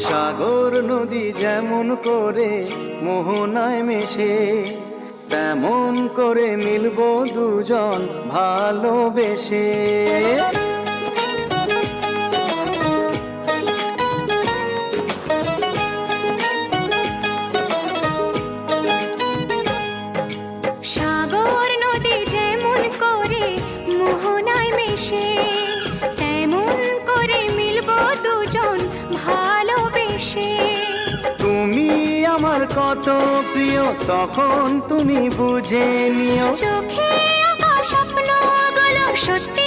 সাগর নদী যেমন করে মোহনায় মেশে, তেমন করে মিলবো দুজন ভালোবেসে। সাগর নদী যেমন করে মোহনায় মেশে, তেমন করে মিলবো দুজন ভালোবেসে। তুমি আমার কত প্রিয় তখন তুমি বুঝে নিও, চোখে আঁকা স্বপ্নগুলো সত্যি